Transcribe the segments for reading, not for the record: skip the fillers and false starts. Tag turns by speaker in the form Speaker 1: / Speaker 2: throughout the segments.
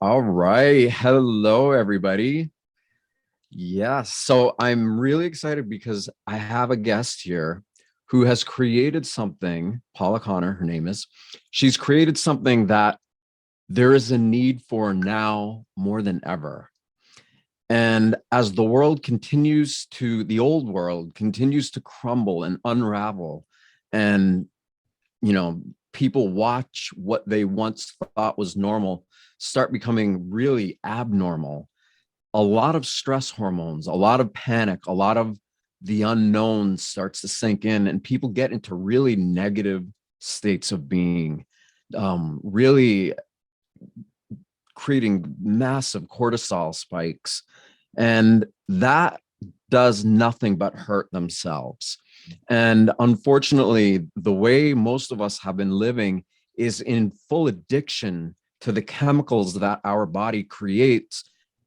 Speaker 1: All right. Hello, everybody. Yes. So I'm really excited because I have a guest here who has created something, Paula Connor, her name is. She's created something that there is a need for now more than ever. And as the old world continues to crumble and unravel, and, you know, people watch what they once thought was normal start becoming really abnormal, a lot of stress hormones, a lot of panic, a lot of the unknown starts to sink in, and people get into really negative states of being, really creating massive cortisol spikes. And that does nothing but hurt themselves. And unfortunately, the way most of us have been living is in full addiction to the chemicals that our body creates.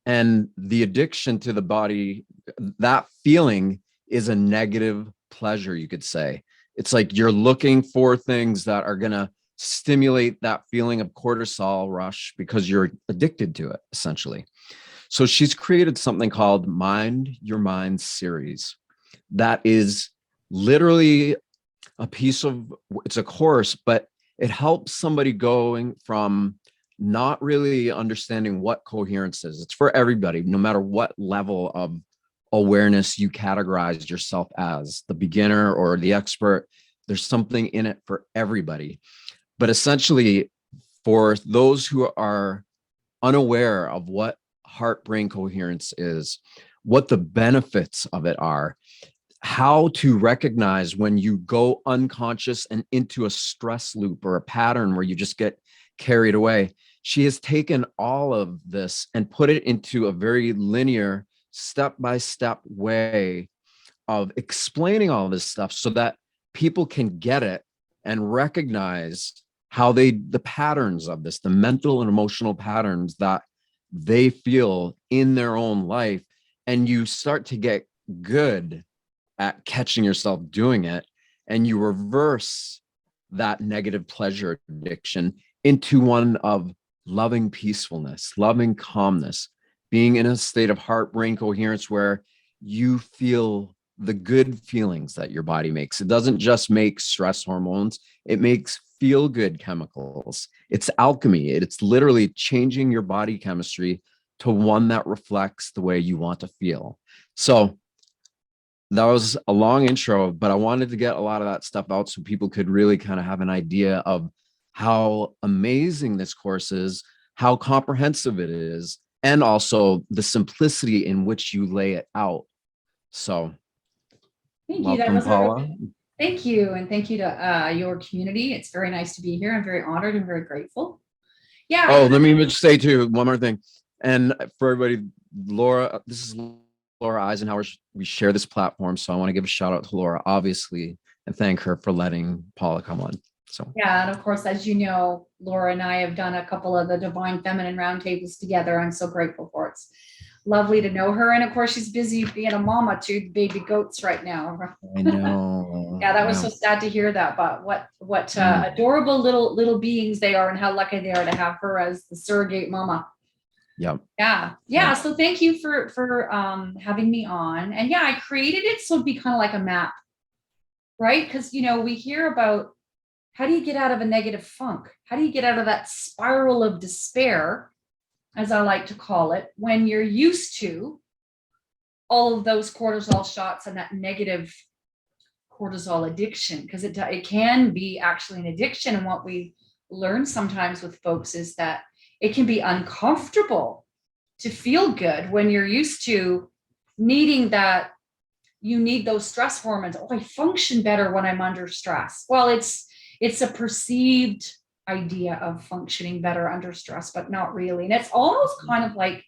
Speaker 1: And the addiction to the body, that feeling is a negative pleasure, you could say. It's like you're looking for things that are going to stimulate that feeling of cortisol rush because you're addicted to it, essentially. So she's created something called Mind Your Mind series that is literally it's a course, but it helps somebody going from not really understanding what coherence is. It's for everybody, no matter what level of awareness you categorize yourself as, the beginner or the expert. There's something in it for everybody. But essentially, for those who are unaware of what heart-brain coherence is, what the benefits of it are, how to recognize when you go unconscious and into a stress loop or a pattern where you just get carried away. She has taken all of this and put it into a very linear, step-by-step way of explaining all this stuff so that people can get it and recognize the patterns of this, the mental and emotional patterns that they feel in their own life. And you start to get good at catching yourself doing it, and you reverse that negative pleasure addiction into one of loving peacefulness, loving calmness, being in a state of heart-brain coherence where you feel the good feelings that your body makes. It doesn't just make stress hormones, it makes feel-good chemicals. It's alchemy. It's literally changing your body chemistry to one that reflects the way you want to feel. So that was a long intro, but I wanted to get a lot of that stuff out so people could really kind of have an idea of how amazing this course is, how comprehensive it is, and also the simplicity in which you lay it out. So
Speaker 2: Thank you. That
Speaker 1: welcome,
Speaker 2: was a
Speaker 1: Paula.
Speaker 2: really, thank you. And thank you to your community. It's very nice to be here. I'm very honored and very grateful. Yeah, I
Speaker 1: Oh, let
Speaker 2: kind
Speaker 1: me
Speaker 2: of,
Speaker 1: just say too, one more thing. And for everybody, Laura, this is Laura Eisenhower. We share this platform. So I want to give a shout out to Laura, obviously, and thank her for letting Paula come on. So,
Speaker 2: yeah. And of course, as you know, Laura and I have done a couple of the Divine Feminine roundtables together. I'm so grateful for it. It's lovely to know her. And of course, she's busy being a mama to baby goats right now.
Speaker 1: I know.
Speaker 2: Yeah, that was
Speaker 1: Yeah.
Speaker 2: so sad to hear that, but what
Speaker 1: Mm.
Speaker 2: adorable little beings they are, and how lucky they are to have her as the surrogate mama.
Speaker 1: Yep.
Speaker 2: Yeah.
Speaker 1: Yep.
Speaker 2: So thank you for having me on. And yeah, I created it so it'd be kind of like a map, right? Because we hear about how do you get out of a negative funk? How do you get out of that spiral of despair, as I like to call it, when you're used to all of those cortisol shots and that negative cortisol addiction? Because it can be actually an addiction. And what we learn sometimes with folks is that it can be uncomfortable to feel good when you're used to needing that. You need those stress hormones. Oh, I function better when I'm under stress. Well, it's a perceived idea of functioning better under stress, but not really. And it's almost kind of like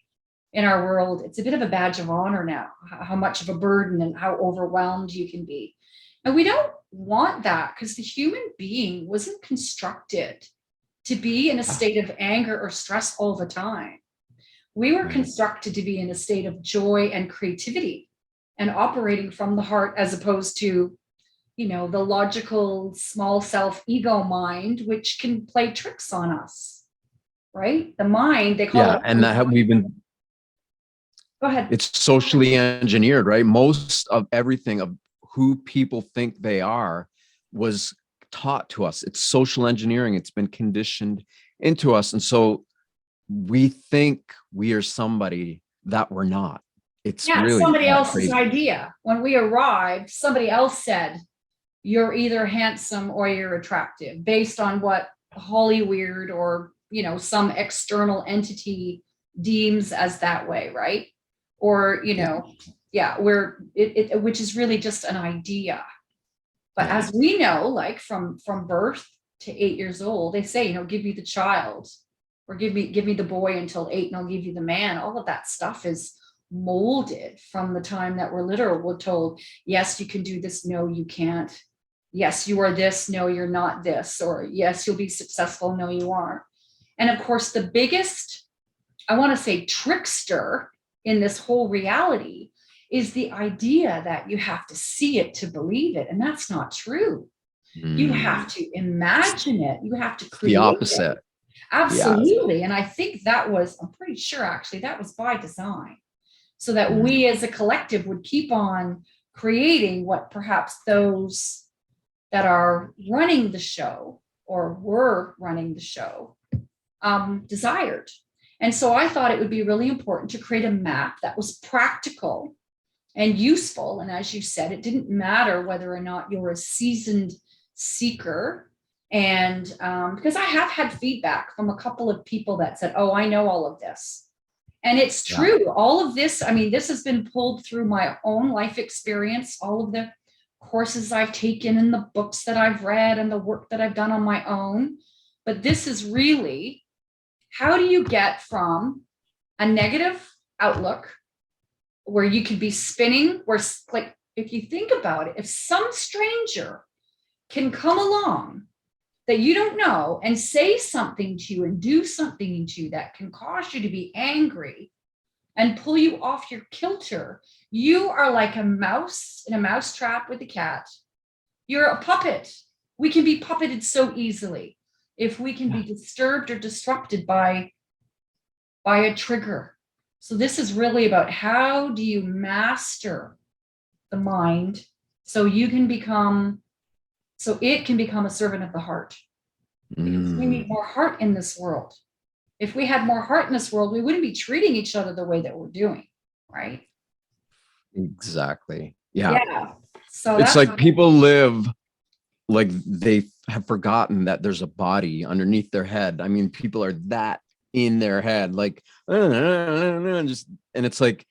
Speaker 2: in our world, it's a bit of a badge of honor now, how much of a burden and how overwhelmed you can be. And we don't want that, because the human being wasn't constructed to be in a state of anger or stress all the time. We were
Speaker 1: Right.
Speaker 2: constructed to be in a state of joy and creativity and operating from the heart, as opposed to, the logical small self ego mind, which can play tricks on us. right? The mind, they call
Speaker 1: Yeah.
Speaker 2: it.
Speaker 1: And that we've been,
Speaker 2: Go ahead.
Speaker 1: it's socially engineered, right? Most of everything of who people think they are was taught to us. It's social engineering. It's been conditioned into us. And so we think we are somebody that we're not. It's
Speaker 2: Yeah,
Speaker 1: really
Speaker 2: somebody else's
Speaker 1: crazy.
Speaker 2: idea. When we arrived, somebody else said, you're either handsome or you're attractive, based on what Hollywood or, some external entity deems as that way, right? Or,
Speaker 1: Yeah.
Speaker 2: yeah, which is really just an idea. But
Speaker 1: Yeah.
Speaker 2: as we know, like from birth to 8 years old, they say, give me the child, or give me the boy until 8, and I'll give you the man. All of that stuff is molded from the time that we're little. We're told, yes, you can do this. No, you can't. Yes, you are this. No, you're not this. Or yes, you'll be successful. No, you aren't. And of course, the biggest, I want to say, trickster in this whole reality is the idea that you have to see it to believe it. And that's not true. You have to imagine it. You have to create
Speaker 1: The opposite.
Speaker 2: it. Absolutely. And I think I'm pretty sure actually that was by design, so that we as a collective would keep on creating what perhaps those that are running the show or were running the show desired. And so I thought it would be really important to create a map that was practical and useful. And as you said, it didn't matter whether or not you're a seasoned seeker. And because I have had feedback from a couple of people that said, oh, I know all of this. And it's true. Yeah. All of this, this has been pulled through my own life experience, all of the courses I've taken and the books that I've read and the work that I've done on my own. But this is really, how do you get from a negative outlook where you could be spinning, where, like, if you think about it, if some stranger can come along that you don't know and say something to you and do something to you that can cause you to be angry and pull you off your kilter, you are like a mouse in a mousetrap with a cat. You're a puppet. We can be puppeted so easily if we can be disturbed or disrupted by a trigger. So this is really about, how do you master the mind so it can become a servant of the heart? Because we need more heart in this world. If we had more heart in this world, we wouldn't be treating each other the way that we're doing, right?
Speaker 1: Exactly. Yeah.
Speaker 2: So
Speaker 1: it's like people live like they have forgotten that there's a body underneath their head. People are that in their head, like, and it's like,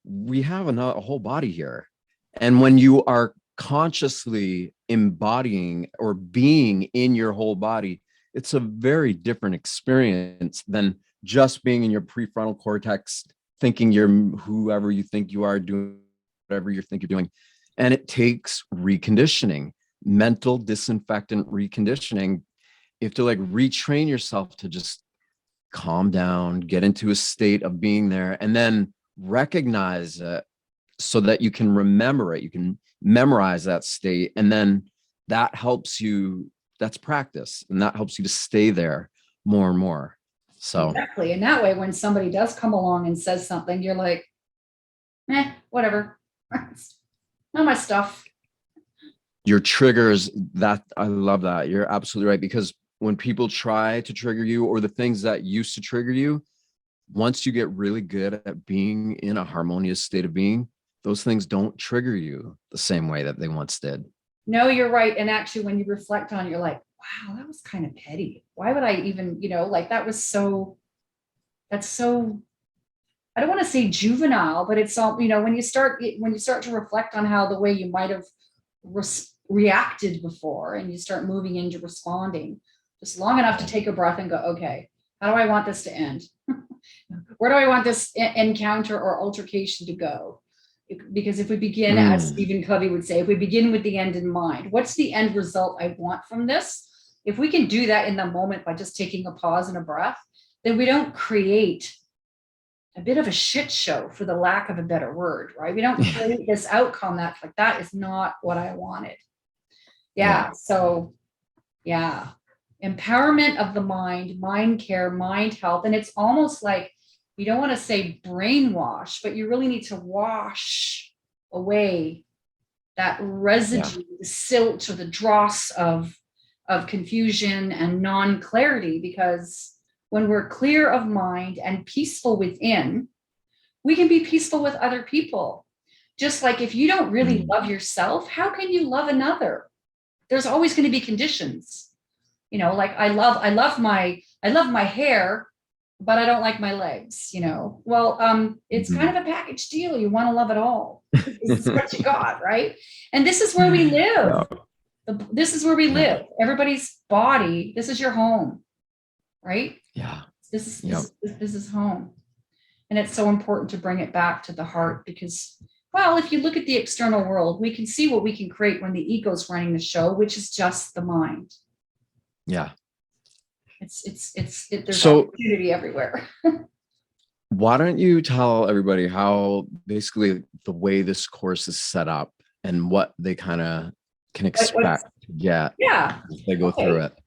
Speaker 1: we have a whole body here. And when you are consciously embodying or being in your whole body, it's a very different experience than just being in your prefrontal cortex, thinking you're whoever you think you are, doing whatever you think you're doing. And it takes reconditioning, mental disinfectant reconditioning. You have to retrain yourself to just calm down, get into a state of being there, and then recognize it so that you can remember it. You can memorize that state. And then that helps you, that's practice. And that helps you to stay there more and more. So
Speaker 2: exactly. And that way, when somebody does come along and says something, you're like, whatever. Not my stuff.
Speaker 1: Your triggers, that I love that. You're absolutely right. Because when people try to trigger you, or the things that used to trigger you, once you get really good at being in a harmonious state of being, those things don't trigger you the same way that they once did.
Speaker 2: No, you're right. And actually, when you reflect on it, you're like, wow, that was kind of petty. Why would I even, that's so, I don't want to say juvenile, but it's all, when you start to reflect on how the way you might have reacted before, and you start moving into responding, just long enough to take a breath and go, okay, how do I want this to end? Where do I want this encounter or altercation to go? Because if we begin, as Stephen Covey would say, if we begin with the end in mind, what's the end result I want from this? If we can do that in the moment by just taking a pause and a breath, then we don't create a bit of a shit show, for the lack of a better word, right? We don't create this outcome that's like, that is not what I wanted. So empowerment of the mind care, mind health. And it's almost like, you don't want to say brainwash, but you really need to wash away that residue, the silt or the dross of confusion and non-clarity, because when we're clear of mind and peaceful within, we can be peaceful with other people. Just like if you don't really love yourself, how can you love another? There's always going to be conditions. You know, like I love my hair, but I don't like my legs, you know. Well, it's kind of a package deal. You want to love it all. This is what you got, right? And this is where we live. This is where we live. Everybody's body. This is your home, right?
Speaker 1: Yeah.
Speaker 2: This is home. And it's so important to bring it back to the heart, because, well, if you look at the external world, we can see what we can create when the ego's running the show, which is just the mind.
Speaker 1: Yeah.
Speaker 2: There's opportunity everywhere.
Speaker 1: Why don't you tell everybody how basically the way this course is set up and what they kind of can expect to get as they go through it?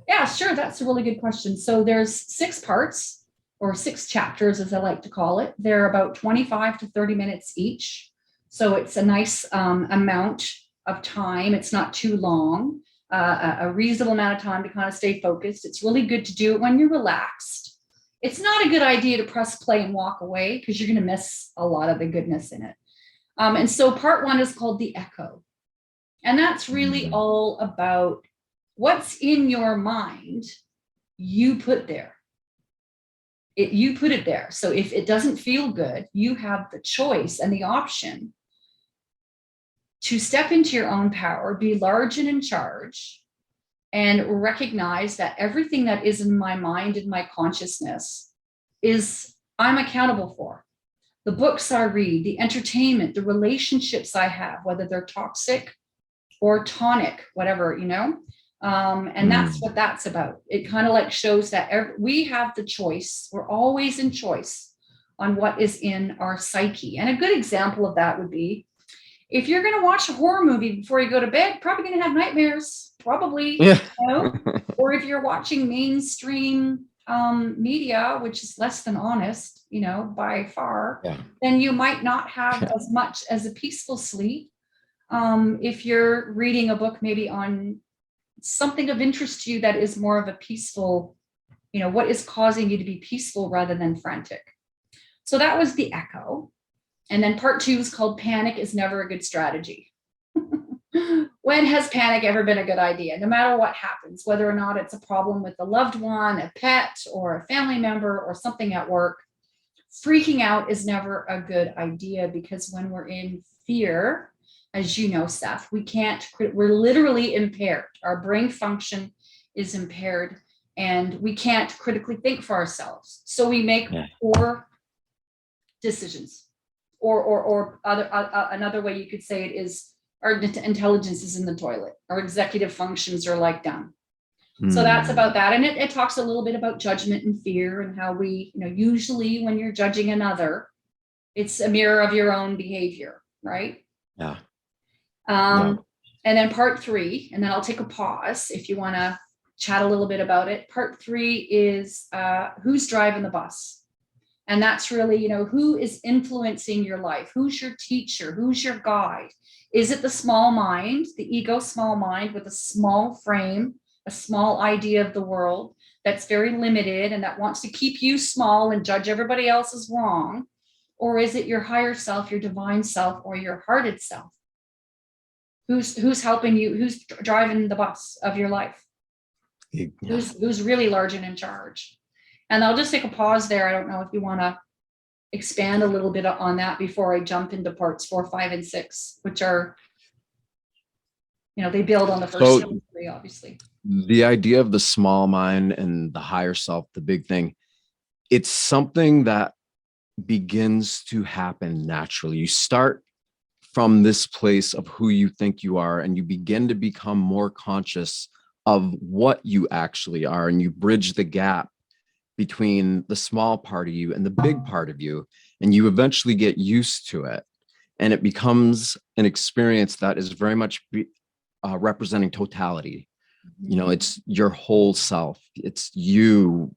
Speaker 2: Yeah, sure. That's a really good question. So there's 6 parts, or 6 chapters, as I like to call it. They're about 25 to 30 minutes each. So it's a nice amount of time. It's not too long, a reasonable amount of time to kind of stay focused. It's really good to do it when you're relaxed. It's not a good idea to press play and walk away, because you're going to miss a lot of the goodness in it. And so part 1 is called the echo. And that's really all about what's in your mind, you put there. You put it there. So if it doesn't feel good, you have the choice and the option to step into your own power, be large and in charge, and recognize that everything that is in my mind and my consciousness is I'm accountable for. The books I read, the entertainment, the relationships I have, whether they're toxic or tonic, whatever, you know. And that's what that's about. It kind of like shows that we have the choice. We're always in choice on what is in our psyche. And a good example of that would be, if you're going to watch a horror movie before you go to bed, probably going to have nightmares, probably, you know? Or if you're watching mainstream media, which is less than honest, you know, by far, then you might not have as much as a peaceful sleep. If you're reading a book maybe on something of interest to you that is more of a peaceful, you know, what is causing you to be peaceful rather than frantic. So that was the echo. And then part 2 is called Panic is Never a Good Strategy. When has panic ever been a good idea? No matter what happens, whether or not it's a problem with a loved one, a pet, or a family member, or something at work, freaking out is never a good idea, because when we're in fear, as you know, Seth, we're literally impaired. Our brain function is impaired, and we can't critically think for ourselves. So we make poor decisions, or another way you could say it is our intelligence is in the toilet. Our executive functions are like done. So that's about that. And it talks a little bit about judgment and fear, and how we, you know, usually when you're judging another, it's a mirror of your own behavior, right?
Speaker 1: Yeah.
Speaker 2: And then part 3, and then I'll take a pause if you want to chat a little bit about it. Part 3 is who's driving the bus. And that's really, you know, who is influencing your life? Who's your teacher? Who's your guide? Is it the small mind, the ego small mind with a small frame, a small idea of the world that's very limited and that wants to keep you small and judge everybody else as wrong? Or is it your higher self, your divine self, or your hearted self? Who's helping you? Who's driving the bus of your life? Who's really large and in charge? And I'll just take a pause there. I don't know if you want to expand a little bit on that before I jump into parts 4, 5, and 6, which are, you know, they build on the first 3, obviously.
Speaker 1: The idea of the small mind and the higher self, the big thing, it's something that begins to happen naturally. You start from this place of who you think you are, and you begin to become more conscious of what you actually are, and you bridge the gap between the small part of you and the big part of you, and you eventually get used to it, and it becomes an experience that is very much representing totality, You know, it's your whole self. It's you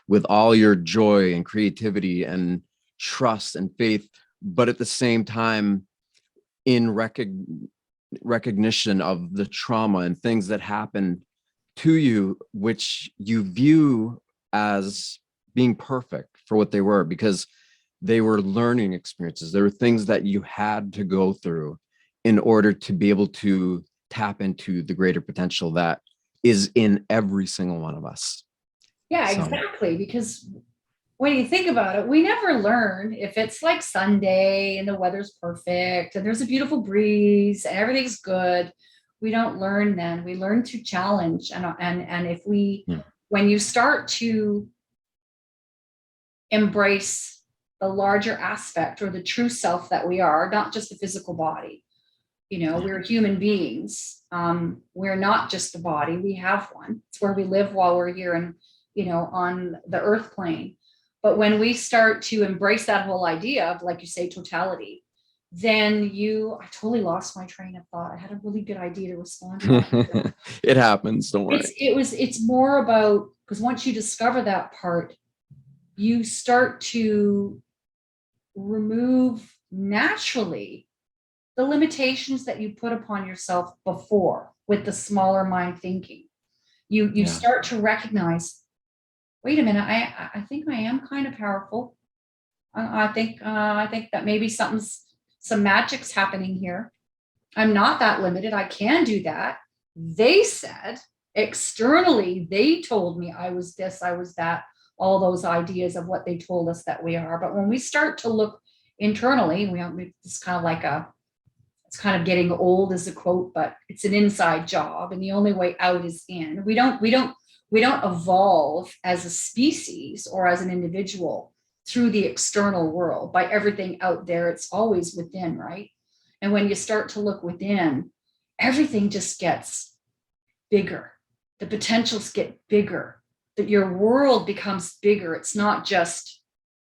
Speaker 1: with all your joy and creativity and trust and faith, but at the same time, in recognition of the trauma and things that happened to you, which you view as being perfect for what they were, because they were learning experiences. There were things that you had to go through in order to be able to tap into the greater potential that is in every single one of us.
Speaker 2: Yeah,
Speaker 1: So,
Speaker 2: exactly. Because when you think about it, we never learn if it's like Sunday and the weather's perfect and there's a beautiful breeze and everything's good. We don't learn then. We learn to challenge. And if we,
Speaker 1: yeah.
Speaker 2: when you start to embrace the larger aspect or the true self that we are, not just the physical body, you know,
Speaker 1: Yeah.
Speaker 2: we're human beings. We're not just the body. We have one. It's where we live while we're here and, you know, on the earth plane. But when we start to embrace that whole idea of, like you say, totality, then I totally lost my train of thought. I had a really good idea to respond to that.
Speaker 1: It happens, don't worry.
Speaker 2: It's more about, because once you discover that part, you start to remove naturally the limitations that you put upon yourself before with the smaller mind thinking. You start to recognize, wait a minute, I think I am kind of powerful. I think that maybe some magic's happening here. I'm not that limited. I can do that. They said externally, they told me I was this, I was that, all those ideas of what they told us that we are. But when we start to look internally, it's kind of like it's kind of getting old as a quote, but it's an inside job. And the only way out is in. We don't evolve as a species or as an individual through the external world by everything out there. It's always within, right? And when you start to look within, everything just gets bigger. The potentials get bigger, that your world becomes bigger. It's not just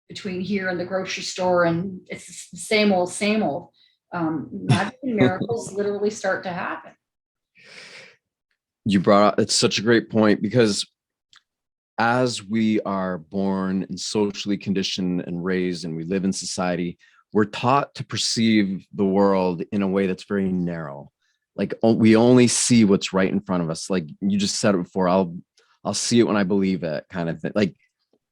Speaker 2: between here and the grocery store and it's the same old, same old. Magic and miracles literally start to happen.
Speaker 1: You brought up, it's such a great point, because as we are born and socially conditioned and raised and we live in society, we're taught to perceive the world in a way that's very narrow. Like we only see what's right in front of us. Like you just said it before, I'll see it when I believe it, kind of thing. Like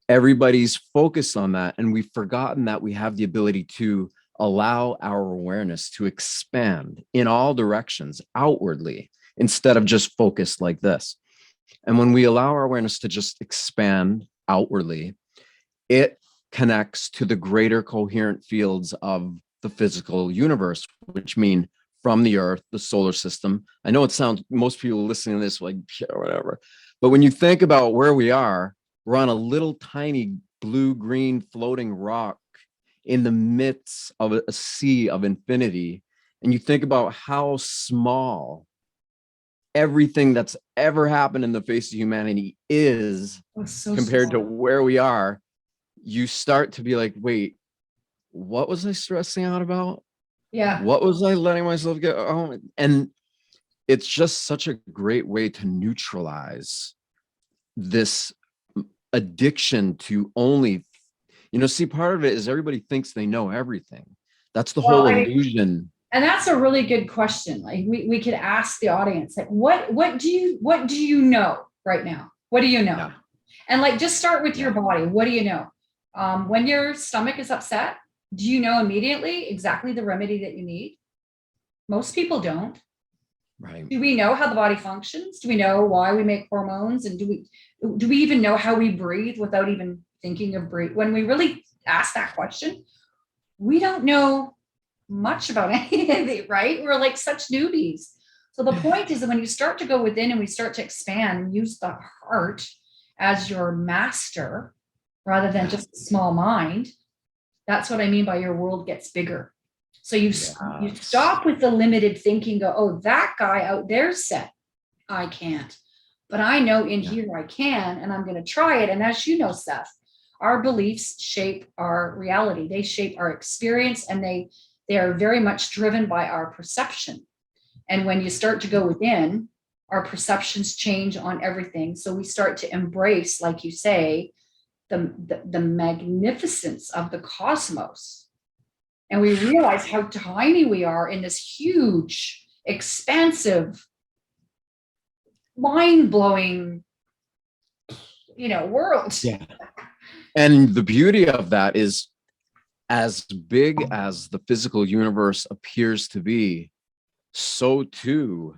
Speaker 1: everybody's focused on that, and we've forgotten that we have the ability to allow our awareness to expand in all directions outwardly instead of just focused like this. And when we allow our awareness to just expand outwardly, it connects to the greater coherent fields of the physical universe, which mean from the earth, the solar system. I know it sounds, most people listening to this like, yeah, whatever. But when you think about where we are, we're on a little tiny blue-green floating rock in the midst of a sea of infinity. And you think about how small everything that's ever happened in the face of humanity is compared to where we are, you start to be like, wait, what was I stressing out about?
Speaker 2: Yeah.
Speaker 1: What was I letting myself get? Oh, and it's just such a great way to neutralize this addiction to only, see, part of it is everybody thinks they know everything. That's the whole illusion.
Speaker 2: And that's a really good question. Like we could ask the audience, like, what do you know right now? What do you know? Yeah. And like, just start with your body. What do you know? When your stomach is upset, do you know immediately exactly the remedy that you need? Most people don't.
Speaker 1: Right.
Speaker 2: Do we know how the body functions? Do we know why we make hormones? And do we even know how we breathe without even thinking of breathe? When we really ask that question, we don't know much about anything, right? We're like such newbies. So the point is that when you start to go within and we start to expand and use the heart as your master rather than just a small mind, that's what I mean by your world gets bigger. So you stop with the limited thinking, go, oh, that guy out there said I can't, but I know in here I can, and I'm going to try it. And as you know, Seth, our beliefs shape our reality. They shape our experience, and they are very much driven by our perception. And when you start to go within, our perceptions change on everything. So we start to embrace, like you say, the magnificence of the cosmos. And we realize how tiny we are in this huge, expansive, mind-blowing, world.
Speaker 1: Yeah. And the beauty of that is, as big as the physical universe appears to be, so too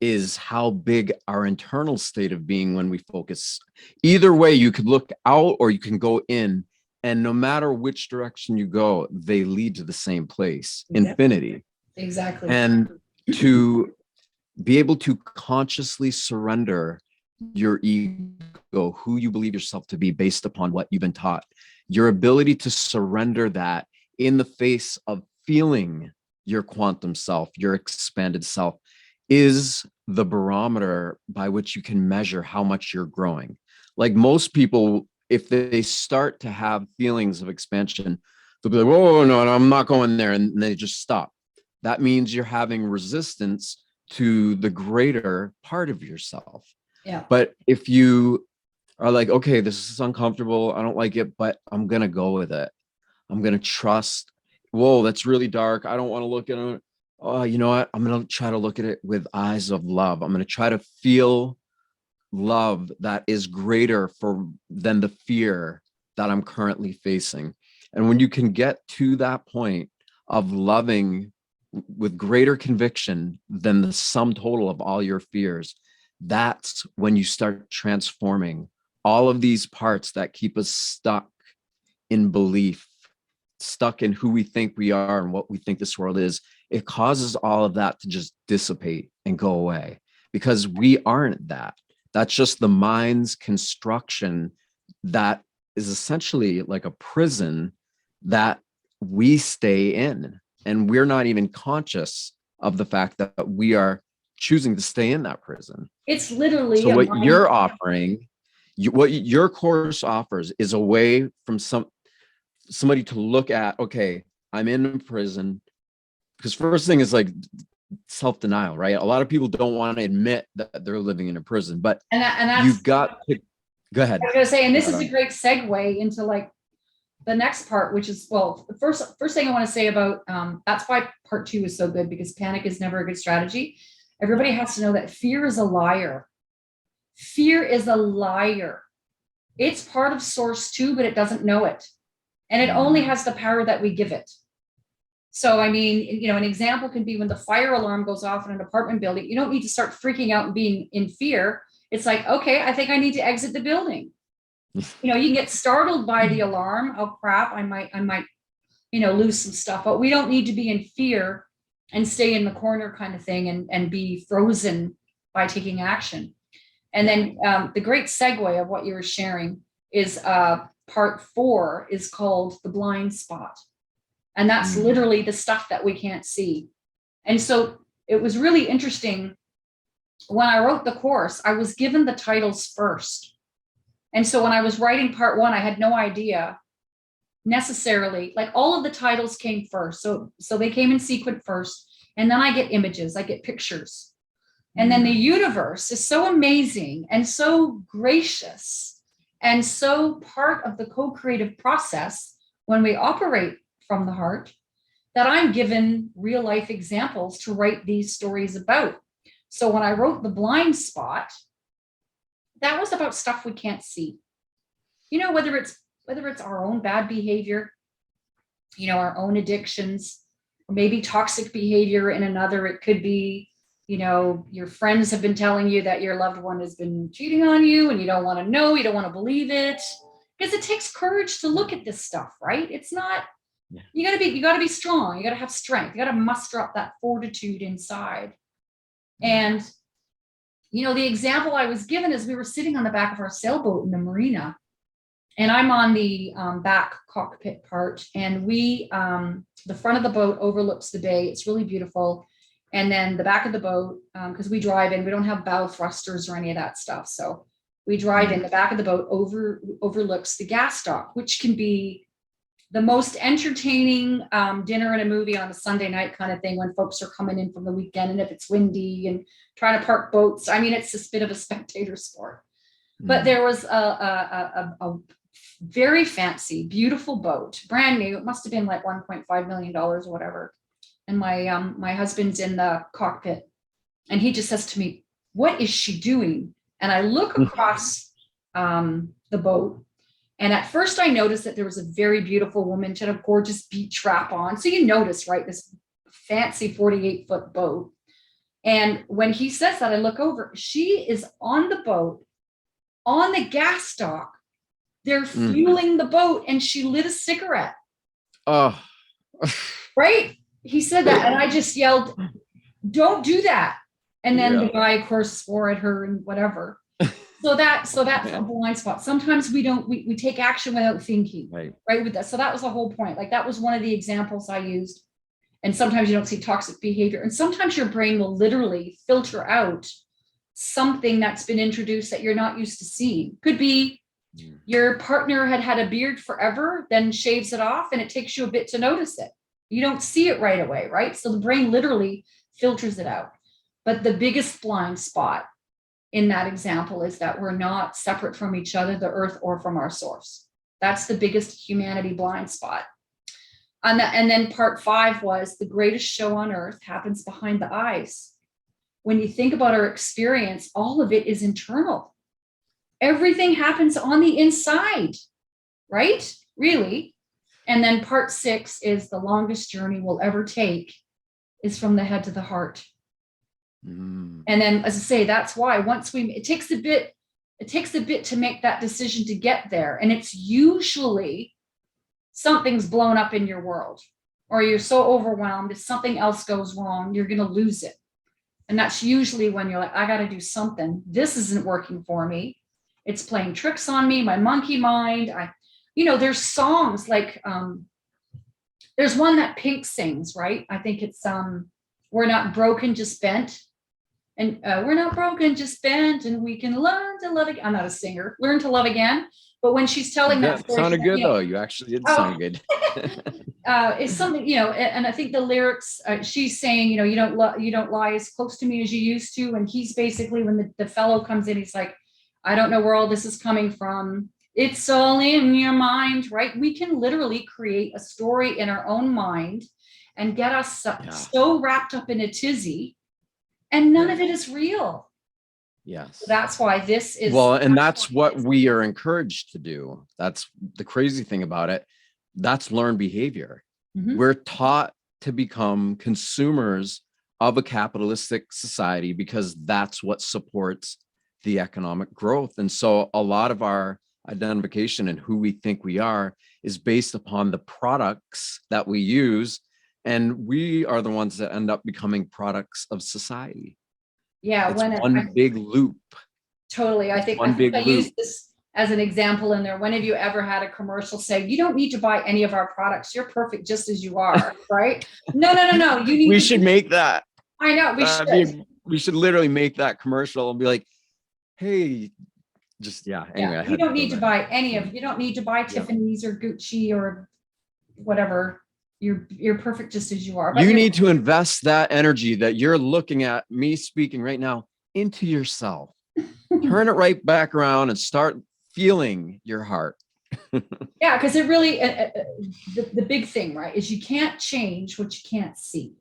Speaker 1: is how big our internal state of being when we focus. Either way, you could look out or you can go in, and no matter which direction you go, they lead to the same place, infinity.
Speaker 2: Exactly.
Speaker 1: And to be able to consciously surrender your ego, who you believe yourself to be based upon what you've been taught, your ability to surrender that in the face of feeling your quantum self, your expanded self, is the barometer by which you can measure how much you're growing. Like most people, if they start to have feelings of expansion, they'll be like, "Whoa, no, I'm not going there," and they just stop. That means you're having resistance to the greater part of yourself.
Speaker 2: Yeah.
Speaker 1: But if you are like, okay, this is uncomfortable, I don't like it, but I'm gonna go with it. I'm gonna trust. Whoa, that's really dark. I don't want to look at it. Oh, you know what? I'm gonna try to look at it with eyes of love. I'm gonna try to feel love that is greater than the fear that I'm currently facing. And when you can get to that point of loving with greater conviction than the sum total of all your fears, that's when you start transforming all of these parts that keep us stuck in belief, stuck in who we think we are and what we think this world is. It causes all of that to just dissipate and go away, because we aren't that. That's just the mind's construction that is essentially like a prison that we stay in. And we're not even conscious of the fact that we are choosing to stay in that prison.
Speaker 2: It's literally
Speaker 1: so what you're offering, what your course offers, is a way from somebody to look at, okay, I'm in a prison. Because first thing is like self-denial, right? A lot of people don't want to admit that they're living in a prison, but
Speaker 2: that's,
Speaker 1: you've got to go ahead.
Speaker 2: I was gonna say, and this is a great segue into like the next part, which is, well, the first thing I want to say about that's why part 2 is so good, because panic is never a good strategy. Everybody has to know that fear is a liar. Fear is a liar. It's part of source too, but it doesn't know it. And it only has the power that we give it. So, I mean, an example can be when the fire alarm goes off in an apartment building. You don't need to start freaking out and being in fear. It's like, okay, I think I need to exit the building. You can get startled by the alarm. Oh crap, I might, lose some stuff, but we don't need to be in fear and stay in the corner kind of thing and be frozen by taking action. And then the great segue of what you were sharing is part 4 is called the blind spot. And that's literally the stuff that we can't see. And so it was really interesting. When I wrote the course, I was given the titles first. And so when I was writing part 1, I had no idea necessarily, like all of the titles came first. So they came in sequence first. And then I get images, I get pictures. And then the universe is so amazing and so gracious and so part of the co-creative process when we operate from the heart, that I'm given real life examples to write these stories about. So when I wrote The Blind Spot, that was about stuff we can't see. Whether it's our own bad behavior, our own addictions, or maybe toxic behavior in another. It could be, your friends have been telling you that your loved one has been cheating on you and you don't want to know, you don't want to believe it, because it takes courage to look at this stuff, right? It's not, you gotta be strong. You gotta have strength. You gotta muster up that fortitude inside. And, the example I was given is we were sitting on the back of our sailboat in the marina, and I'm on the back cockpit part, and the front of the boat overlooks the bay. It's really beautiful. And then the back of the boat, because we drive in, we don't have bow thrusters or any of that stuff. So we drive in, the back of the boat overlooks the gas dock, which can be the most entertaining dinner and a movie on a Sunday night kind of thing when folks are coming in from the weekend, and if it's windy and trying to park boats. I mean, it's a bit of a spectator sport. But there was a very fancy, beautiful boat, brand new. It must have been like $1.5 million or whatever. And my husband's in the cockpit, and he just says to me, "What is she doing?" And I look across the boat. And at first I noticed that there was a very beautiful woman. She had a gorgeous beach wrap on. So you notice, right, this fancy 48-foot boat. And when he says that, I look over, she is on the boat, on the gas dock. They're fueling the boat, and she lit a cigarette. Oh, right. He said that. And I just yelled, "Don't do that." And then the guy, of course, swore at her and whatever. So that's a blind spot. Sometimes we take action without thinking, right? With that. So that was the whole point. Like, that was one of the examples I used. And sometimes you don't see toxic behavior. And sometimes your brain will literally filter out something that's been introduced that you're not used to seeing. Could be your partner had a beard forever, then shaves it off, and it takes you a bit to notice it. You don't see it right away, right? So the brain literally filters it out. But the biggest blind spot in that example is that we're not separate from each other, the earth, or from our source. That's the biggest humanity blind spot. And then part 5 was the greatest show on earth happens behind the eyes. When you think about our experience, all of it is internal. Everything happens on the inside, right? Really. And then part 6 is the longest journey we'll ever take is from the head to the heart. And then, as I say, that's why it takes a bit to make that decision to get there. And it's usually something's blown up in your world, or you're so overwhelmed. If something else goes wrong, you're going to lose it. And that's usually when you're like, I got to do something. This isn't working for me. It's playing tricks on me, my monkey mind. There's songs like, there's one that Pink sings, right? I think it's, "We're not broken, just bent." And we're not broken, just bent, and we can learn to love again. I'm not a singer. Learn to love again. But when she's telling that story,
Speaker 1: sounded good though. You actually did sound good.
Speaker 2: It's something, and I think the lyrics, she's saying, you don't lie as close to me as you used to. And he's basically, when the fellow comes in, he's like, "I don't know where all this is coming from. It's all in your mind," right? We can literally create a story in our own mind and get us so wrapped up in a tizzy, and none of it is real. Yes. So that's why this is.
Speaker 1: Well, and that's what we are encouraged to do. That's the crazy thing about it. That's learned behavior. We're taught to become consumers of a capitalistic society because that's what supports the economic growth. And so a lot of our identification and who we think we are is based upon the products that we use. And we are the ones that end up becoming products of society.
Speaker 2: Yeah.
Speaker 1: It's big loop.
Speaker 2: Totally. I think I used this as an example in there. When have you ever had a commercial say, "You don't need to buy any of our products. You're perfect just as you are," right? No. You need.
Speaker 1: We should make that.
Speaker 2: I know.
Speaker 1: We should literally make that commercial and be like, "Hey, just anyway."
Speaker 2: You don't need to buy any of. You don't need to buy Tiffany's or Gucci or whatever. You're perfect just as you are.
Speaker 1: But you need to invest that energy that you're looking at me speaking right now into yourself. Turn it right back around and start feeling your heart.
Speaker 2: Yeah, because it really, the big thing, right, is you can't change what you can't see.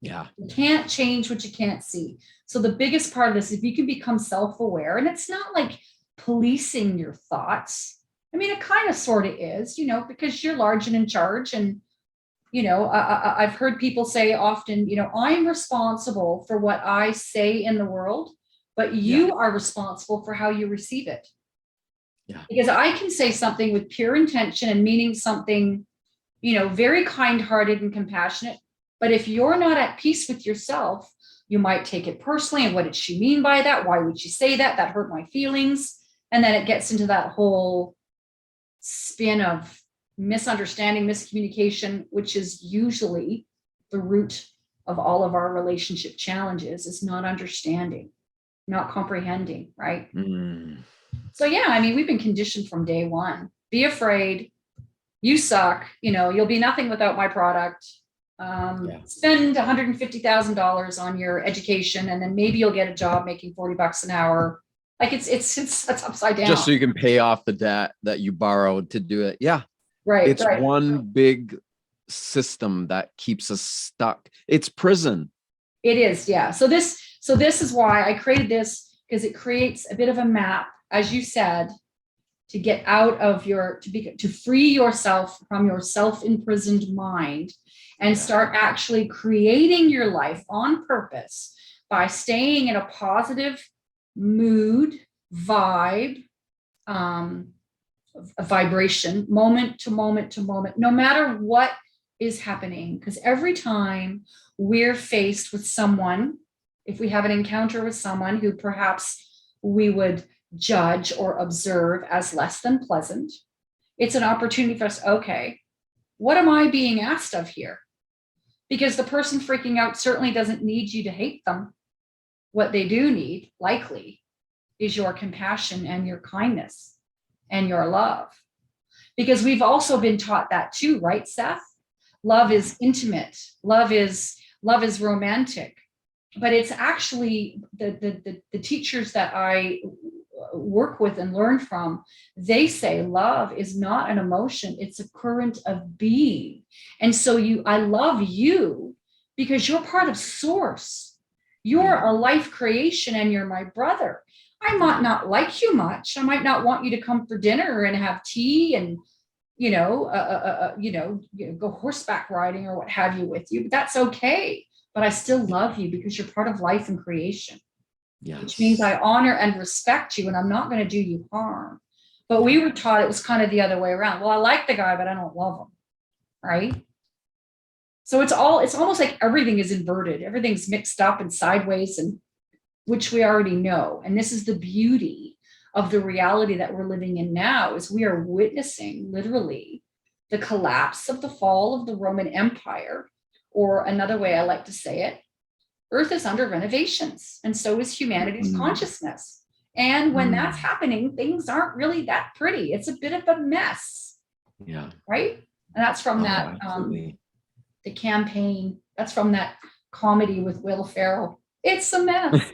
Speaker 1: Yeah.
Speaker 2: You can't change what you can't see. So the biggest part of this, if you can become self-aware, and it's not like policing your thoughts. I mean, it kind of sort of is, because you're large and in charge. And I've heard people say often, I'm responsible for what I say in the world, but you are responsible for how you receive it. Yeah. Because I can say something with pure intention and meaning something, very kind-hearted and compassionate. But if you're not at peace with yourself, you might take it personally. And what did she mean by that? Why would she say that? That hurt my feelings. And then it gets into that whole spin of misunderstanding, miscommunication, which is usually the root of all of our relationship challenges, is not understanding, not comprehending, right? So we've been conditioned from day one. Be afraid, You suck, you'll be nothing without my product.
Speaker 1: Yeah.
Speaker 2: Spend $150,000 on your education, and then maybe you'll get a job making $40 an hour. Like it's upside
Speaker 1: Just
Speaker 2: down.
Speaker 1: so you can pay off the debt that you borrowed to do it. Yeah.
Speaker 2: Right,
Speaker 1: It's
Speaker 2: right.
Speaker 1: one big system that keeps us stuck. It's prison.
Speaker 2: It is, yeah. So this is why I created this, because it creates a bit of a map, as you said, to get out of to free yourself from your self-imprisoned mind and start actually creating your life on purpose by staying in a positive mood, vibe, a vibration, moment to moment to moment, no matter what is happening. Because every time we're faced with someone, if we have an encounter with someone who perhaps we would judge or observe as less than pleasant, it's an opportunity for us, okay, what am I being asked of here? Because the person freaking out certainly doesn't need you to hate them. What they do need, likely, is your compassion and your kindness and your love. Because we've also been taught that too, right, Seth? Love is intimate. Love is romantic. But it's actually the teachers that I work with and learn from, they say love is not an emotion, it's a current of being. And so I love you because you're part of source. You're a life creation and you're my brother. I might not like you much. I might not want you to come for dinner and have tea and go horseback riding or what have you with you, but that's okay. But I still love you because you're part of life and creation. Yes. Which means I honor and respect you, and I'm not going to do you harm. But we were taught it was kind of the other way around. Well, I like the guy, but I don't love him. Right? So it's almost like everything is inverted. Everything's mixed up and sideways, and which we already know. And this is the beauty of the reality that we're living in now, is we are witnessing literally the collapse of the fall of the Roman Empire, or another way I like to say it, Earth is under renovations, and so is humanity's consciousness. And when that's happening, things aren't really that pretty. It's a bit of a mess. Yeah. Right? And that's from the campaign. That's from that comedy with Will Ferrell. It's a mess.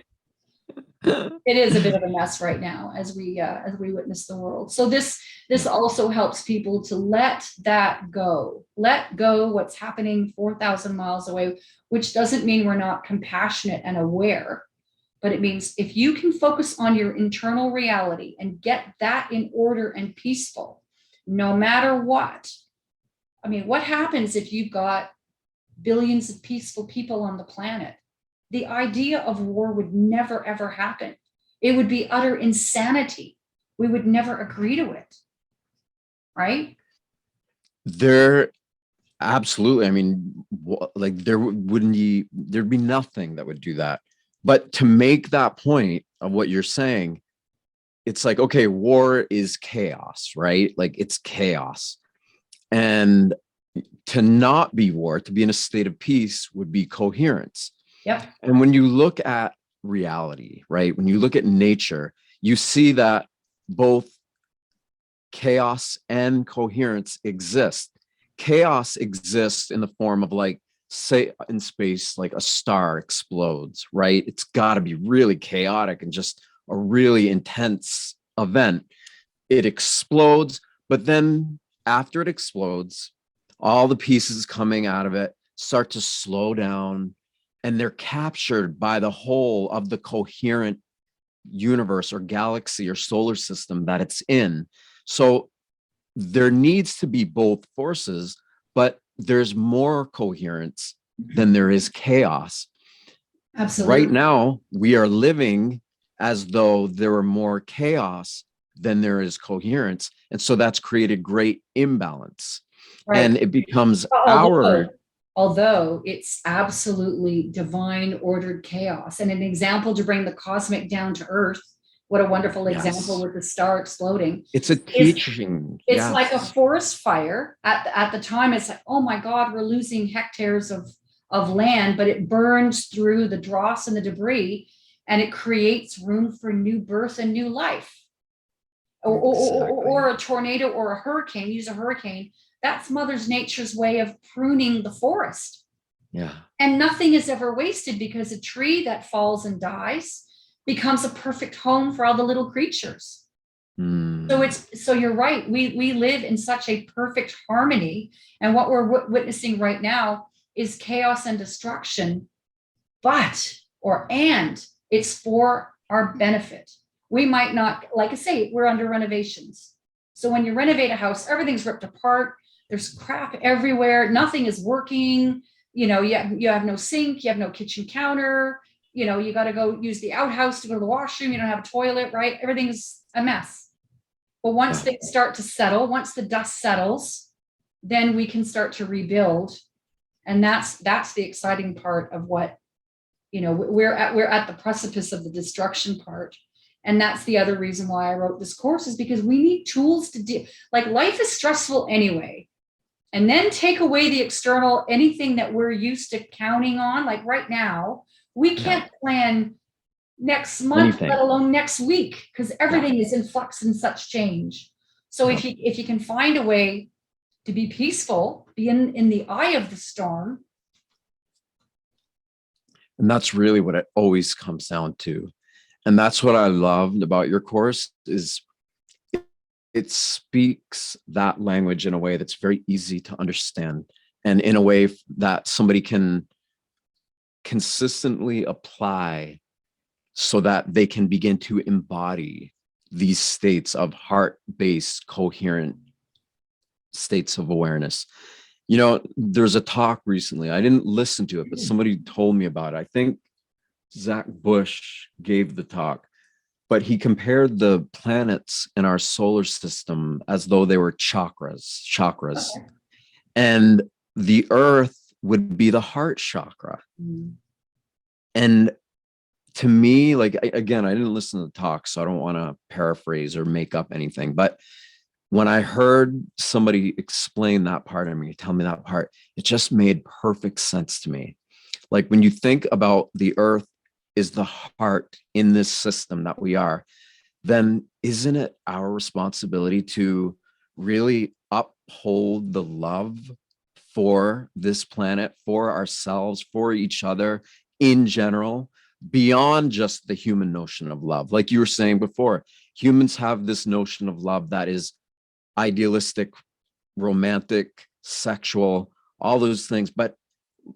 Speaker 2: It is a bit of a mess right now as we witness the world. So this also helps people to let that go. Let go what's happening 4,000 miles away, which doesn't mean we're not compassionate and aware, but it means if you can focus on your internal reality and get that in order and peaceful, no matter what. I mean, what happens if you've got billions of peaceful people on the planet? The idea of war would never, ever happen. It would be utter insanity. We would never agree to it. Right?
Speaker 1: Absolutely. I mean, like there'd be nothing that would do that. But to make that point of what you're saying, it's like, okay, war is chaos, right? Like it's chaos. And to not be war, to be in a state of peace, would be coherence.
Speaker 2: Yep.
Speaker 1: And when you look at reality, right? When you look at nature, you see that both chaos and coherence exist. Chaos exists in the form of, like, say in space, like a star explodes, right? It's got to be really chaotic and just a really intense event. It explodes, but then after it explodes, all the pieces coming out of it start to slow down, and they're captured by the whole of the coherent universe or galaxy or solar system that it's in. So there needs to be both forces, but there's more coherence than there is chaos.
Speaker 2: Absolutely.
Speaker 1: Right now, we are living as though there were more chaos than there is coherence. And so that's created great imbalance. Right. And it becomes
Speaker 2: although it's absolutely divine ordered chaos. And an example to bring the cosmic down to earth, what a wonderful example with the star exploding.
Speaker 1: It's a teaching.
Speaker 2: It's like a forest fire. At the time, it's like, oh my God, we're losing hectares of land, but it burns through the dross and the debris, and it creates room for new birth and new life. Or a tornado or a hurricane, use a hurricane, that's Mother Nature's way of pruning the forest.
Speaker 1: Yeah.
Speaker 2: And nothing is ever wasted, because a tree that falls and dies becomes a perfect home for all the little creatures. So you're right. We live in such a perfect harmony. And what we're witnessing right now is chaos and destruction, and it's for our benefit. We might not, like I say, we're under renovations. So when you renovate a house, everything's ripped apart. There's crap everywhere. Nothing is working. You have no sink. You have no kitchen counter. You got to go use the outhouse to go to the washroom. You don't have a toilet, right? Everything's a mess. But once things start to settle, once the dust settles, then we can start to rebuild. And that's the exciting part of what, we're at the precipice of the destruction part. And that's the other reason why I wrote this course, is because we need tools to deal. Like, life is stressful anyway. And then take away the external, anything that we're used to counting on. Like right now, we can't plan next month, let alone next week, because everything is in flux and such change. So if you can find a way to be peaceful, be in the eye of the storm.
Speaker 1: And that's really what it always comes down to. And that's what I loved about your course, is it speaks that language in a way that's very easy to understand, and in a way that somebody can consistently apply, so that they can begin to embody these states of heart-based, coherent states of awareness. There's a talk recently, I didn't listen to it, but somebody told me about it. I think Zach Bush gave the talk, but he compared the planets in our solar system as though they were chakras. Okay. And the Earth would be the heart chakra. And to me, like, again, I didn't listen to the talk, so I don't want to paraphrase or make up anything. But when I heard somebody explain that part of me, tell me that part, it just made perfect sense to me. Like, when you think about the Earth is the heart in this system that we are, then isn't it our responsibility to really uphold the love for this planet, for ourselves, for each other in general, beyond just the human notion of love? Like you were saying before, humans have this notion of love that is idealistic, romantic, sexual, all those things. But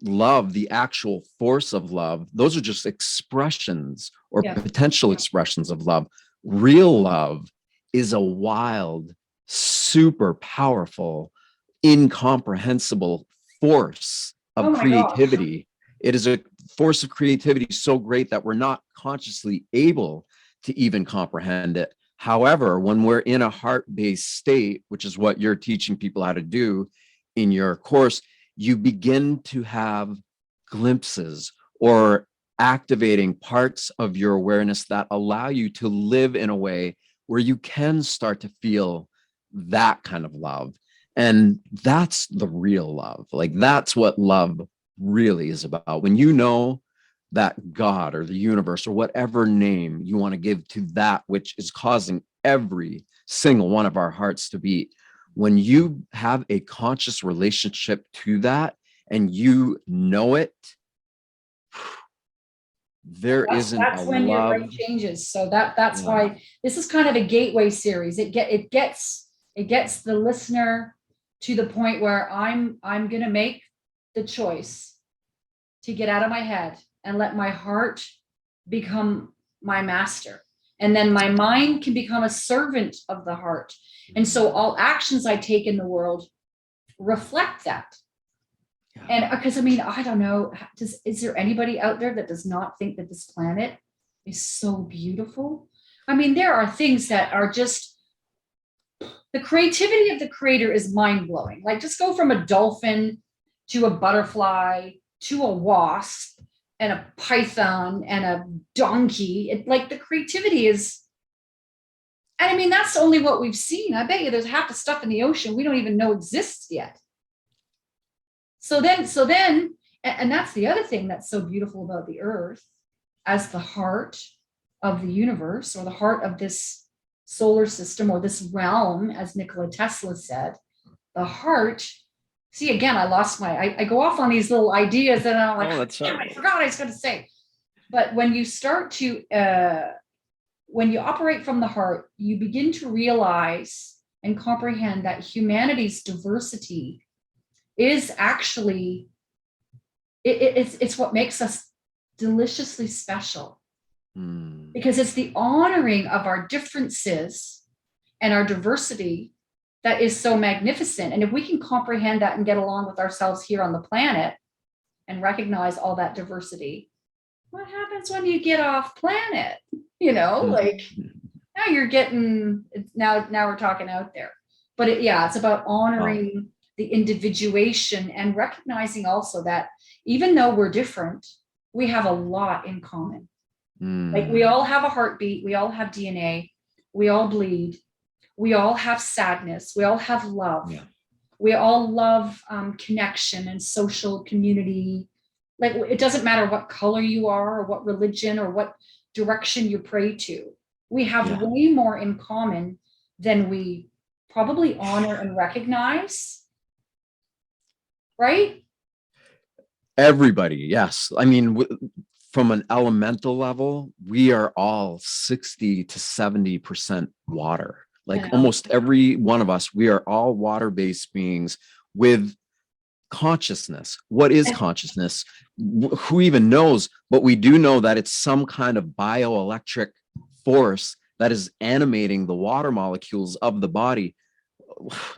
Speaker 1: love, the actual force of love, those are just expressions or potential expressions of love. Real love is a wild, super powerful, incomprehensible force of creativity. It is a force of creativity so great that we're not consciously able to even comprehend it. However, when we're in a heart-based state, which is what you're teaching people how to do in your course, you begin to have glimpses or activating parts of your awareness that allow you to live in a way where you can start to feel that kind of love. And that's the real love. Like, that's what love really is about. When you know that God or the universe or whatever name you want to give to that which is causing every single one of our hearts to beat, when you have a conscious relationship to that and you know it, that's
Speaker 2: when your brain changes. So that's why this is kind of a gateway series. It gets the listener to the point where I'm going to make the choice to get out of my head and let my heart become my master. And then my mind can become a servant of the heart. And so all actions I take in the world reflect that. And because, I mean, I don't know, is there anybody out there that does not think that this planet is so beautiful? I mean, there are things that are just, the creativity of the creator is mind-blowing. Like, just go from a dolphin to a butterfly to a wasp and a python and a donkey. Like, the creativity is, and I mean, that's only what we've seen. I bet you there's half the stuff in the ocean we don't even know exists yet. So then, and that's the other thing that's so beautiful about the earth as the heart of the universe, or the heart of this solar system, or this realm, as Nikola Tesla said, The heart, see, again, I lost I go off on these little ideas and I'm like,
Speaker 1: Oh, that's
Speaker 2: damn, I
Speaker 1: right.
Speaker 2: forgot what I was going to say. But when you start to, when you operate from the heart, you begin to realize and comprehend that humanity's diversity is actually, it's what makes us deliciously special. Because it's the honoring of our differences and our diversity that is so magnificent. And if we can comprehend that and get along with ourselves here on the planet and recognize all that diversity, what happens when you get off planet? Like now you're getting, now we're talking out there. But it's about honoring the individuation and recognizing also that even though we're different, we have a lot in common. Like we all have a heartbeat, we all have DNA, we all bleed, we all have sadness, we all have love, we all love connection and social community. Like it doesn't matter what color you are or what religion or what direction you pray to. We have way more in common than we probably honor and recognize, right?
Speaker 1: Everybody, yes. I mean, from an elemental level, we are all 60 to 70% water. Like almost every one of us, we are all water-based beings with consciousness. What is consciousness? Who even knows? But we do know that it's some kind of bioelectric force that is animating the water molecules of the body.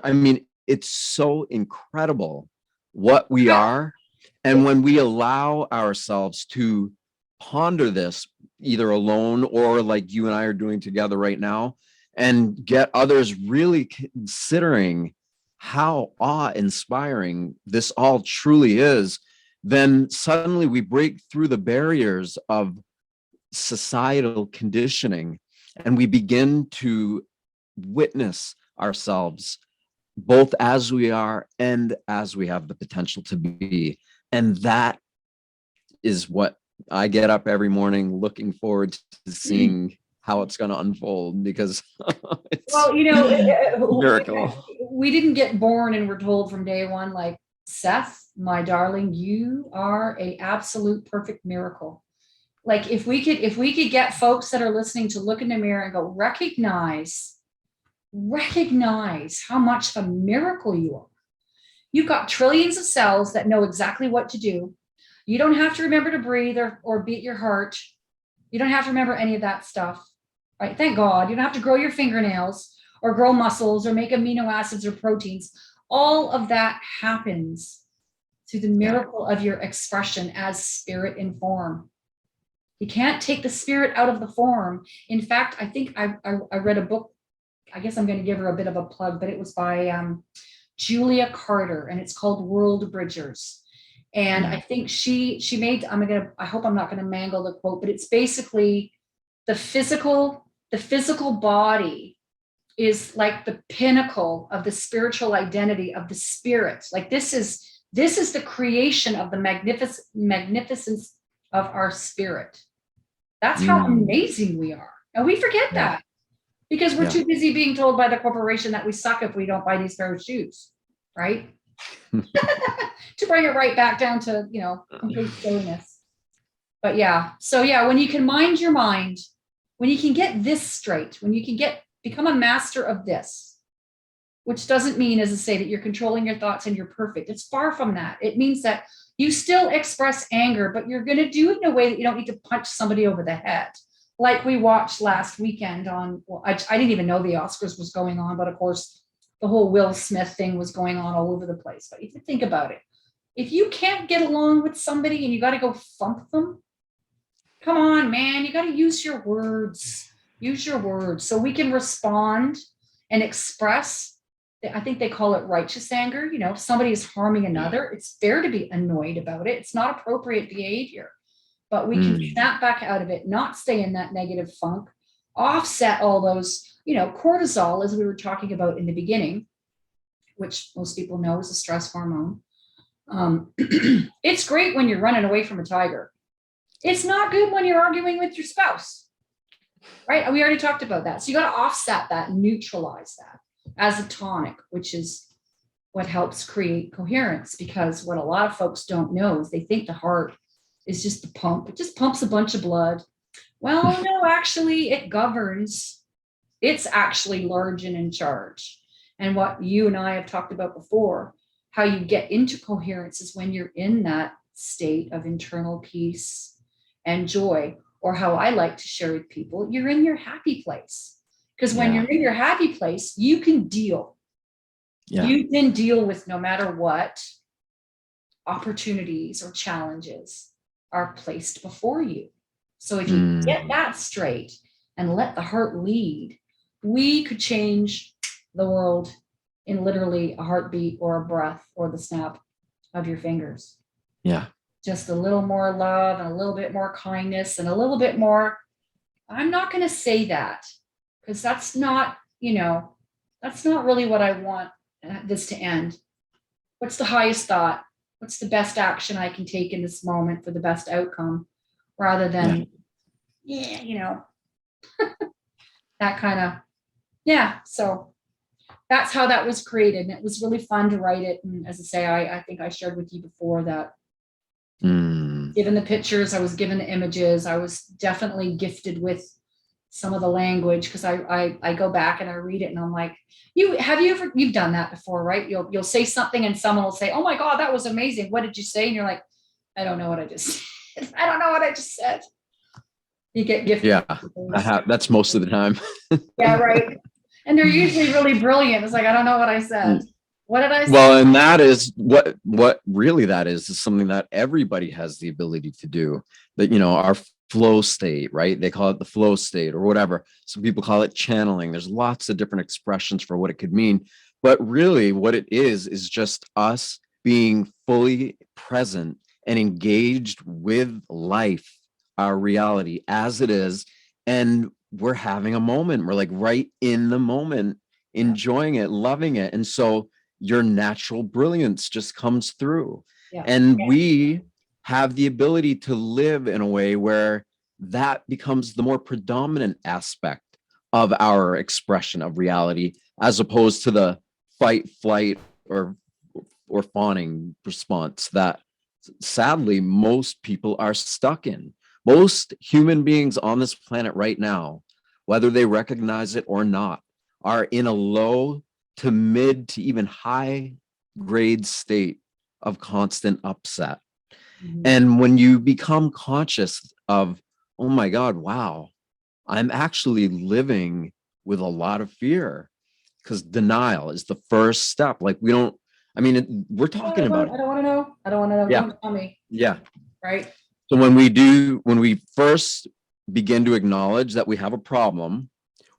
Speaker 1: I mean, it's so incredible what we are. And when we allow ourselves to ponder this, either alone or like you and I are doing together right now, and get others really considering how awe-inspiring this all truly is, then suddenly we break through the barriers of societal conditioning and we begin to witness ourselves both as we are and as we have the potential to be. And that is what I get up every morning looking forward to seeing how it's going to unfold, because it's miracle.
Speaker 2: We didn't get born and we're told from day one, like, Seth, my darling, you are an absolute perfect miracle. Like if we could get folks that are listening to look in the mirror and go, recognize how much of a miracle you are. You've got trillions of cells that know exactly what to do. You don't have to remember to breathe or beat your heart. You don't have to remember any of that stuff, right? Thank God. You don't have to grow your fingernails or grow muscles or make amino acids or proteins. All of that happens through the miracle of your expression as spirit in form. You can't take the spirit out of the form. In fact, I think I read a book. I guess I'm going to give her a bit of a plug, but it was by Julia Carter, and it's called World Bridgers. And I think she made, I hope I'm not going to mangle the quote, but it's basically the physical body is like the pinnacle of the spiritual identity of the spirit. Like this is the creation of the magnificence of our spirit. That's how amazing we are. And we forget that because we're too busy being told by the corporation that we suck if we don't buy these pair of shoes, right? To bring it right back down to, complete silliness. But when you can mind your mind, when you can get this straight, when you can become a master of this, which doesn't mean, as I say, that you're controlling your thoughts and you're perfect. It's far from that. It means that you still express anger, but you're going to do it in a way that you don't need to punch somebody over the head. Like we watched last weekend on, I didn't even know the Oscars was going on, but of course, the whole Will Smith thing was going on all over the place. But if you think about it, if you can't get along with somebody and you got to go thump them, come on, man, you got to use your words. Use your words so we can respond and express. I think they call it righteous anger. If somebody is harming another, it's fair to be annoyed about it. It's not appropriate behavior, but we can snap back out of it, not stay in that negative funk, offset all those, cortisol, as we were talking about in the beginning, which most people know is a stress hormone. It's great when you're running away from a tiger. It's not good when you're arguing with your spouse, right? We already talked about that. So you got to offset that, neutralize that as a tonic, which is what helps create coherence. Because what a lot of folks don't know is they think the heart is just the pump. It just pumps a bunch of blood. Well, no, actually it governs. It's actually large and in charge. And what you and I have talked about before, how you get into coherence is when you're in that state of internal peace and joy, or how I like to share with people, you're in your happy place. Because when you're in your happy place, you can deal.
Speaker 1: Yeah.
Speaker 2: You can deal with no matter what opportunities or challenges are placed before you. So if you get that straight and let the heart lead, we could change the world in literally a heartbeat or a breath or the snap of your fingers.
Speaker 1: Yeah.
Speaker 2: Just a little more love and a little bit more kindness and a little bit more. I'm not going to say that because that's not, that's not really what I want this to end. What's the highest thought? What's the best action I can take in this moment for the best outcome, rather than, that kind of, So that's how that was created. And it was really fun to write it. And as I say, I think I shared with you before that given the pictures, I was given the images, I was definitely gifted with some of the language, because I go back and I read it and I'm like, you've done that before, right? You'll say something and someone will say, oh my God, that was amazing. What did you say? And you're like, I don't know what I just said. I don't know what I just said. You get gifted.
Speaker 1: Yeah, that's most of the time.
Speaker 2: Yeah, right. And they're usually really brilliant. It's like, I don't know what I said. What did I say?
Speaker 1: Well, and that is what really that is something that everybody has the ability to do. That, our flow state, right? They call it the flow state or whatever. Some people call it channeling. There's lots of different expressions for what it could mean. But really what it is just us being fully present and engaged with life, our reality as it is. And we're having a moment. We're like right in the moment, enjoying it, loving it. And so your natural brilliance just comes through. And we have the ability to live in a way where that becomes the more predominant aspect of our expression of reality, as opposed to the fight, flight, or fawning response that sadly most people are stuck in. Most human beings on this planet right now, whether they recognize it or not, are in a low to mid to even high grade state of constant upset. And when you become conscious of, oh my God, wow, I'm actually living with a lot of fear, because denial is the first step. Like we're talking about it.
Speaker 2: I don't want to know. I don't want to know.
Speaker 1: Yeah.
Speaker 2: Don't tell me.
Speaker 1: Yeah.
Speaker 2: Right.
Speaker 1: So when we first begin to acknowledge that we have a problem,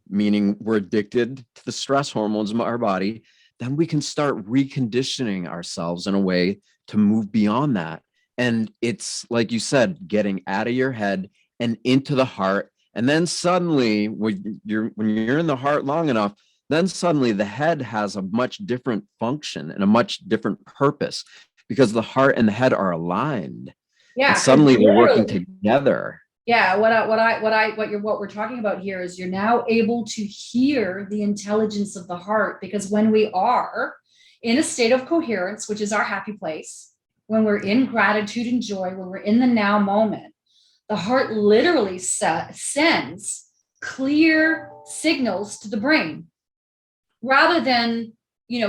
Speaker 1: meaning we're addicted to the stress hormones in our body, then we can start reconditioning ourselves in a way to move beyond that. And it's like you said, getting out of your head and into the heart. And then suddenly when you're in the heart long enough, then suddenly the head has a much different function and a much different purpose, because the heart and the head are aligned.
Speaker 2: Yeah.
Speaker 1: And suddenly they're working together.
Speaker 2: Yeah, what we're talking about here is you're now able to hear the intelligence of the heart, because when we are in a state of coherence, which is our happy place, when we're in gratitude and joy, when we're in the now moment, the heart literally sends clear signals to the brain, rather than,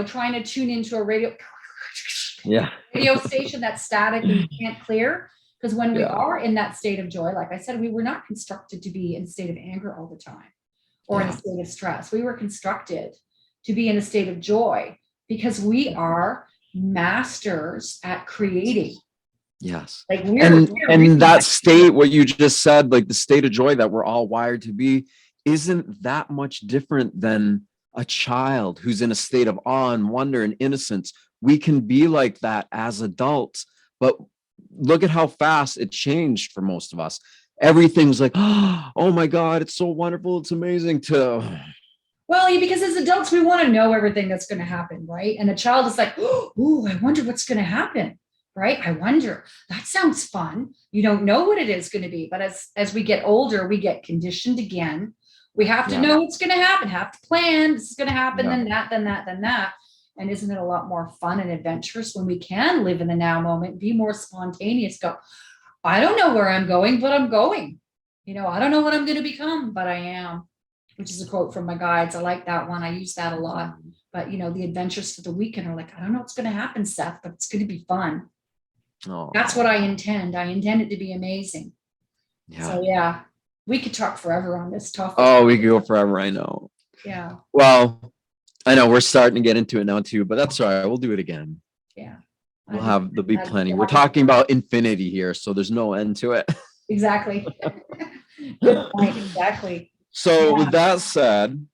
Speaker 2: trying to tune into a radio station that's static and you can't clear. Because when we are in that state of joy, like I said, we were not constructed to be in a state of anger all the time or in a state of stress. We were constructed to be in a state of joy, because we are masters at creating.
Speaker 1: Yes.
Speaker 2: Like
Speaker 1: and that state, what you just said, like the state of joy that we're all wired to be, isn't that much different than a child who's in a state of awe and wonder and innocence. We can be like that as adults, but look at how fast it changed for most of us. Everything's like, oh my God, it's so wonderful, it's amazing.
Speaker 2: Well, because as adults, we want to know everything that's going to happen, right? And a child is like, oh, I wonder what's going to happen, right? I wonder. That sounds fun. You don't know what it is going to be. But as we get older, we get conditioned again. We have to know what's going to happen, have to plan. This is going to happen, then that, then that, then that. And isn't it a lot more fun and adventurous when we can live in the now moment, be more spontaneous, go, I don't know where I'm going, but I'm going. I don't know what I'm going to become, but I am, which is a quote from my guides. I like that one. I use that a lot. But, the adventures for the weekend are like, I don't know what's going to happen, Seth, but it's going to be fun.
Speaker 1: Oh,
Speaker 2: that's what I intend. I intend it to be amazing.
Speaker 1: yeah.
Speaker 2: So yeah, we could talk forever on this topic.
Speaker 1: Oh, we could go forever. I know.
Speaker 2: Yeah.
Speaker 1: Well, I know we're starting to get into it now too, but that's all right. We'll do it again.
Speaker 2: Yeah.
Speaker 1: There'll be plenty. We're talking about infinity here, so there's no end to it.
Speaker 2: Exactly. Good point. Exactly.
Speaker 1: So with that said,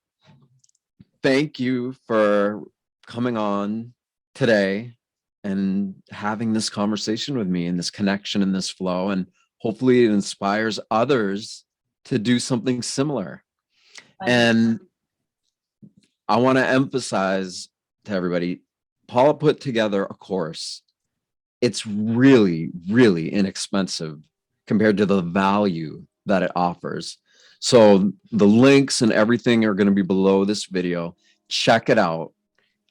Speaker 1: thank you for coming on today and having this conversation with me and this connection and this flow. And hopefully it inspires others to do something similar. And I want to emphasize to everybody, Paula put together a course. It's really, really inexpensive compared to the value that it offers. So the links and everything are going to be below this video. Check it out.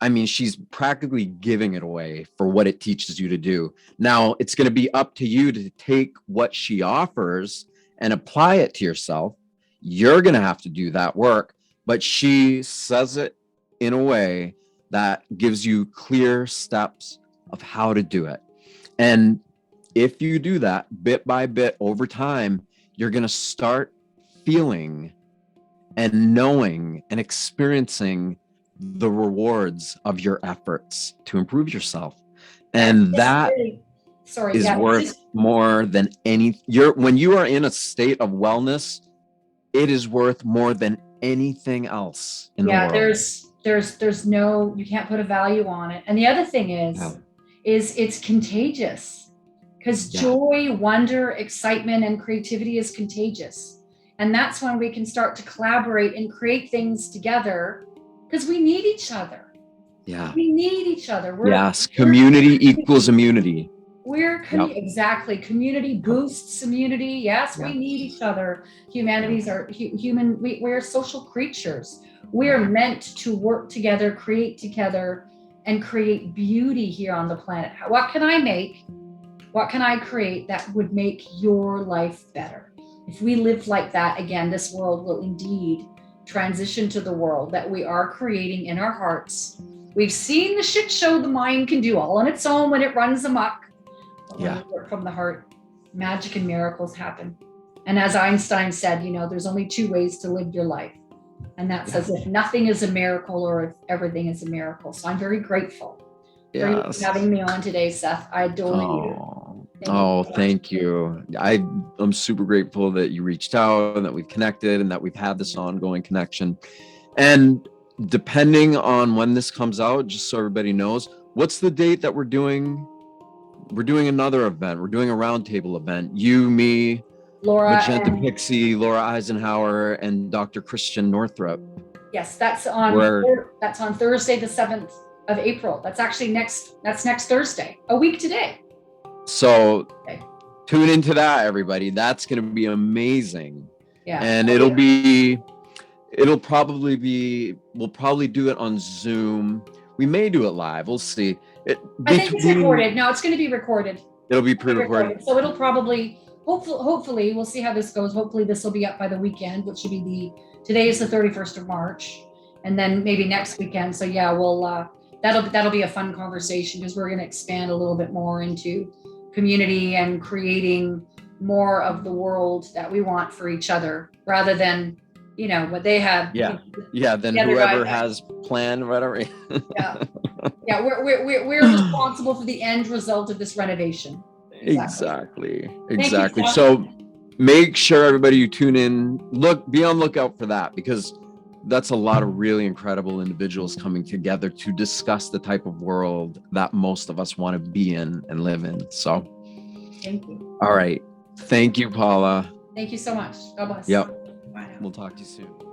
Speaker 1: I mean, she's practically giving it away for what it teaches you to do. Now, it's going to be up to you to take what she offers and apply it to yourself. You're going to have to do that work, but she says it in a way that gives you clear steps of how to do it. And if you do that bit by bit over time, you're going to start feeling and knowing and experiencing the rewards of your efforts to improve yourself. And that is worth more than when you are in a state of wellness, it is worth more than anything else in the world.
Speaker 2: There's no, you can't put a value on it. And the other thing is it's contagious, because joy, wonder, excitement, and creativity is contagious. And that's when we can start to collaborate and create things together, because we need each other.
Speaker 1: Yeah.
Speaker 2: We need each other.
Speaker 1: Community equals immunity.
Speaker 2: Exactly. Community boosts immunity. Yes, we need each other. Humanities are human. We're social creatures. We're meant to work together, create together, and create beauty here on the planet. What can I make? What can I create that would make your life better? If we live like that, again, this world will indeed transition to the world that we are creating in our hearts. We've seen the shit show the mind can do all on its own when it runs amok. But when we work from the heart, magic and miracles happen. And as Einstein said, there's only two ways to live your life. And that says if nothing is a miracle or if everything is a miracle. So I'm very grateful for you having me on today, Seth. I adore you.
Speaker 1: Thank you. I'm super grateful that you reached out and that we've connected and that we've had this ongoing connection. And depending on when this comes out, just so everybody knows, what's the date that we're doing? We're doing another event. We're doing a roundtable event. You, me,
Speaker 2: Laura,
Speaker 1: Magenta Pixie, Laura Eisenhower, and Dr. Christian Northrup.
Speaker 2: Yes, that's on Thursday, the 7th of April. That's actually next Thursday, a week today.
Speaker 1: So tune into that, everybody. That's going to be amazing. Yeah. And we'll probably do it on Zoom. We may do it live. We'll see.
Speaker 2: I think it's recorded. No, it's going to be recorded.
Speaker 1: It'll be pre-recorded.
Speaker 2: So it'll probably, hopefully, we'll see how this goes. Hopefully this will be up by the weekend, which should be today is the 31st of March, and then maybe next weekend. So yeah, we'll, that'll be a fun conversation, because we're going to expand a little bit more into community and creating more of the world that we want for each other, rather than what they have.
Speaker 1: Then whoever has planned whatever.
Speaker 2: We're responsible for the end result of this renovation.
Speaker 1: Exactly. So make sure everybody, you tune in, be on lookout for that, because that's a lot of really incredible individuals coming together to discuss the type of world that most of us want to be in and live in. So
Speaker 2: thank you.
Speaker 1: All right. Thank you, Paula.
Speaker 2: Thank you so much. God bless.
Speaker 1: Yep. Bye now. We'll talk to you soon.